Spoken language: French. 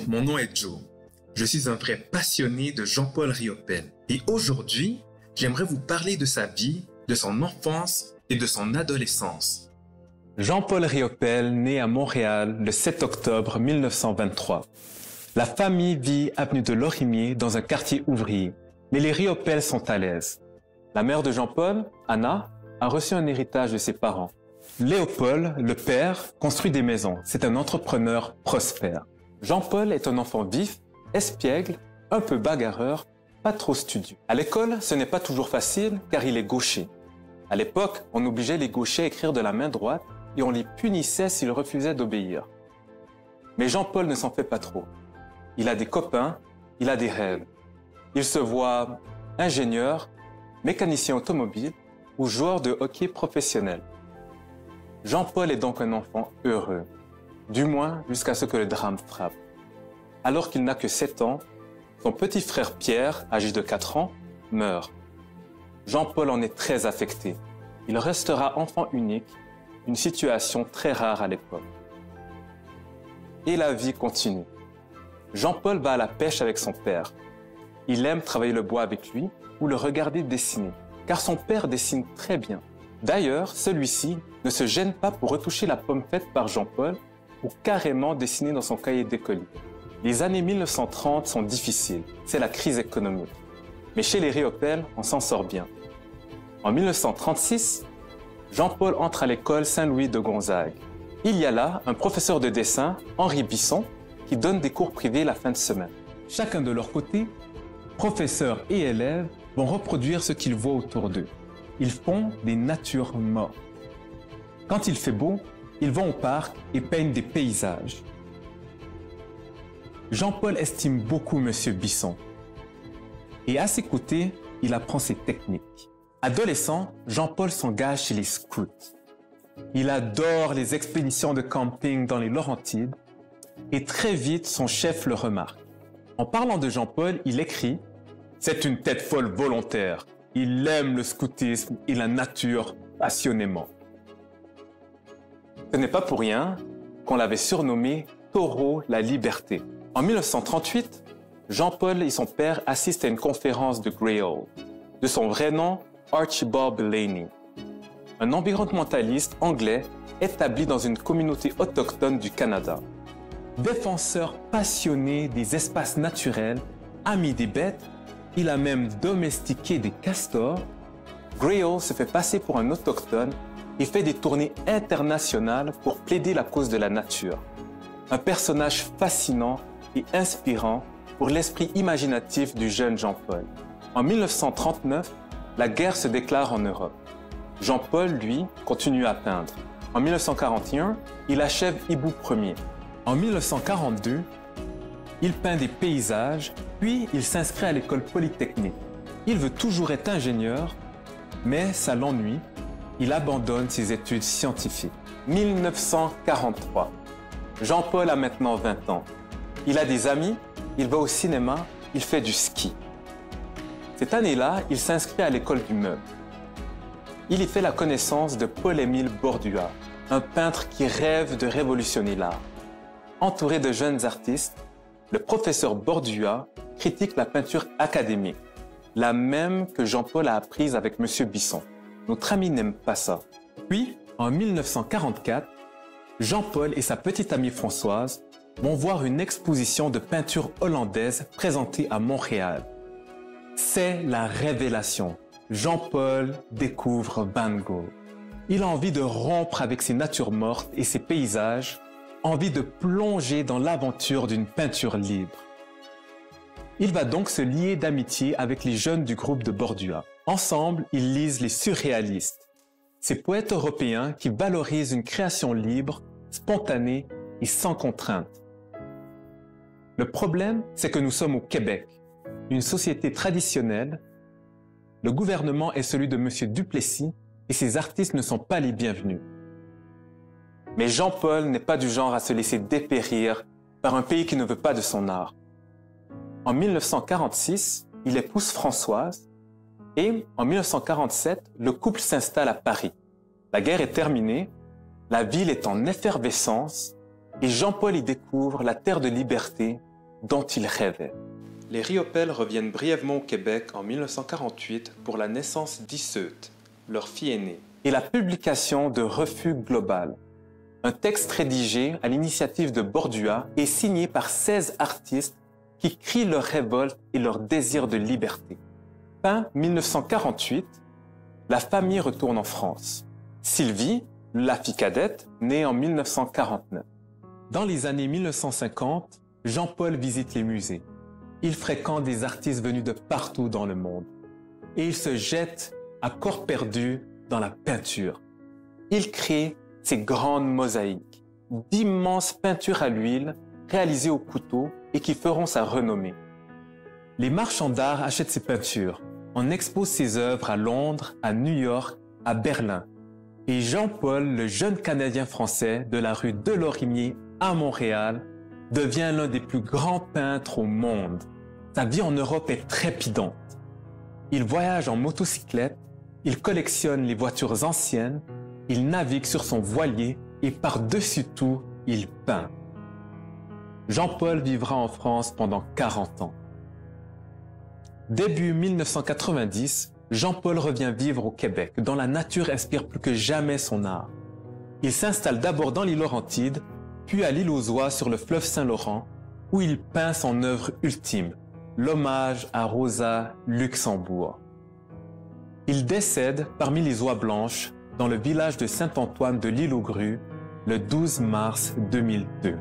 Mon nom est Joe. Je suis un vrai passionné de Jean-Paul Riopelle. Et aujourd'hui, j'aimerais vous parler de sa vie, de son enfance et de son adolescence. Jean-Paul Riopelle naît à Montréal le 7 octobre 1923. La famille vit avenue de Lorimier dans un quartier ouvrier. Mais les Riopelle sont à l'aise. La mère de Jean-Paul, Anna, a reçu un héritage de ses parents. Léopold, le père, construit des maisons. C'est un entrepreneur prospère. Jean-Paul est un enfant vif, espiègle, un peu bagarreur, pas trop studieux. À l'école, ce n'est pas toujours facile car il est gaucher. À l'époque, on obligeait les gauchers à écrire de la main droite et on les punissait s'ils refusaient d'obéir. Mais Jean-Paul ne s'en fait pas trop. Il a des copains, il a des rêves. Il se voit ingénieur, mécanicien automobile ou joueur de hockey professionnel. Jean-Paul est donc un enfant heureux, du moins jusqu'à ce que le drame frappe. Alors qu'il n'a que 7 ans, son petit frère Pierre, âgé de 4 ans, meurt. Jean-Paul en est très affecté. Il restera enfant unique, une situation très rare à l'époque. Et la vie continue. Jean-Paul va à la pêche avec son père. Il aime travailler le bois avec lui ou le regarder dessiner, car son père dessine très bien. D'ailleurs, celui-ci ne se gêne pas pour retoucher la pomme faite par Jean-Paul ou carrément dessiner dans son cahier d'écolier. Les années 1930 sont difficiles, c'est la crise économique. Mais chez les Riopelle, on s'en sort bien. En 1936, Jean-Paul entre à l'école Saint-Louis de Gonzague. Il y a là un professeur de dessin, Henri Bisson, qui donne des cours privés la fin de semaine. Chacun de leur côté, professeurs et élèves vont reproduire ce qu'ils voient autour d'eux. Ils font des natures mortes. Quand il fait beau, ils vont au parc et peignent des paysages. Jean-Paul estime beaucoup M. Bisson. Et à ses côtés, il apprend ses techniques. Adolescent, Jean-Paul s'engage chez les scouts. Il adore les expéditions de camping dans les Laurentides et très vite, son chef le remarque. En parlant de Jean-Paul, il écrit « C'est une tête folle volontaire. Il aime le scoutisme et la nature passionnément. » Ce n'est pas pour rien qu'on l'avait surnommé Taureau la Liberté. En 1938, Jean-Paul et son père assistent à une conférence de Grey Hall, de son vrai nom Archibald Laney, un environnementaliste anglais établi dans une communauté autochtone du Canada. Défenseur passionné des espaces naturels, ami des bêtes, il a même domestiqué des castors. Grey Hall se fait passer pour un autochtone et fait des tournées internationales pour plaider la cause de la nature. Un personnage fascinant et inspirant pour l'esprit imaginatif du jeune Jean-Paul. En 1939, la guerre se déclare en Europe. Jean-Paul, lui, continue à peindre. En 1941, il achève Hibou Ier. En 1942, il peint des paysages, puis il s'inscrit à l'école polytechnique. Il veut toujours être ingénieur, mais ça l'ennuie. Il abandonne ses études scientifiques. 1943. Jean-Paul a maintenant 20 ans. Il a des amis, il va au cinéma, il fait du ski. Cette année-là, il s'inscrit à l'école du meuble. Il y fait la connaissance de Paul-Émile Bordua, un peintre qui rêve de révolutionner l'art. Entouré de jeunes artistes, le professeur Bordua critique la peinture académique, la même que Jean-Paul a apprise avec M. Bisson. Notre ami n'aime pas ça. Puis, en 1944, Jean-Paul et sa petite amie Françoise vont voir une exposition de peinture hollandaise présentée à Montréal. C'est la révélation. Jean-Paul découvre Van Gogh. Il a envie de rompre avec ses natures mortes et ses paysages, envie de plonger dans l'aventure d'une peinture libre. Il va donc se lier d'amitié avec les jeunes du groupe de Bordua. Ensemble, ils lisent les surréalistes, ces poètes européens qui valorisent une création libre, spontanée et sans contrainte. Le problème, c'est que nous sommes au Québec, une société traditionnelle. Le gouvernement est celui de M. Duplessis et ses artistes ne sont pas les bienvenus. Mais Jean-Paul n'est pas du genre à se laisser dépérir par un pays qui ne veut pas de son art. En 1946, il épouse Françoise et en 1947, le couple s'installe à Paris. La guerre est terminée, la ville est en effervescence et Jean-Paul y découvre la terre de liberté dont il rêvait. Les Riopelle reviennent brièvement au Québec en 1948 pour la naissance d'Isseut, leur fille aînée, et la publication de Refus global, un texte rédigé à l'initiative de Bordua et signé par 16 artistes qui crient leur révolte et leur désir de liberté. Fin 1948, la famille retourne en France. Sylvie, la fille cadette, née en 1949. Dans les années 1950, Jean-Paul visite les musées. Il fréquente des artistes venus de partout dans le monde. Et il se jette à corps perdu dans la peinture. Il crée ces grandes mosaïques, d'immenses peintures à l'huile réalisées au couteau et qui feront sa renommée. Les marchands d'art achètent ses peintures. On expose ses œuvres à Londres, à New York, à Berlin. Et Jean-Paul, le jeune Canadien français de la rue Delorimier à Montréal, devient l'un des plus grands peintres au monde. Sa vie en Europe est trépidante. Il voyage en motocyclette, il collectionne les voitures anciennes, il navigue sur son voilier et par-dessus tout, il peint. Jean-Paul vivra en France pendant 40 ans. Début 1990, Jean-Paul revient vivre au Québec, dont la nature inspire plus que jamais son art. Il s'installe d'abord dans l'île Laurentide, puis à l'île aux Oies sur le fleuve Saint-Laurent, où il peint son œuvre ultime, l'hommage à Rosa Luxembourg. Il décède parmi les oies blanches dans le village de Saint-Antoine de l'Île aux Grues le 12 mars 2002.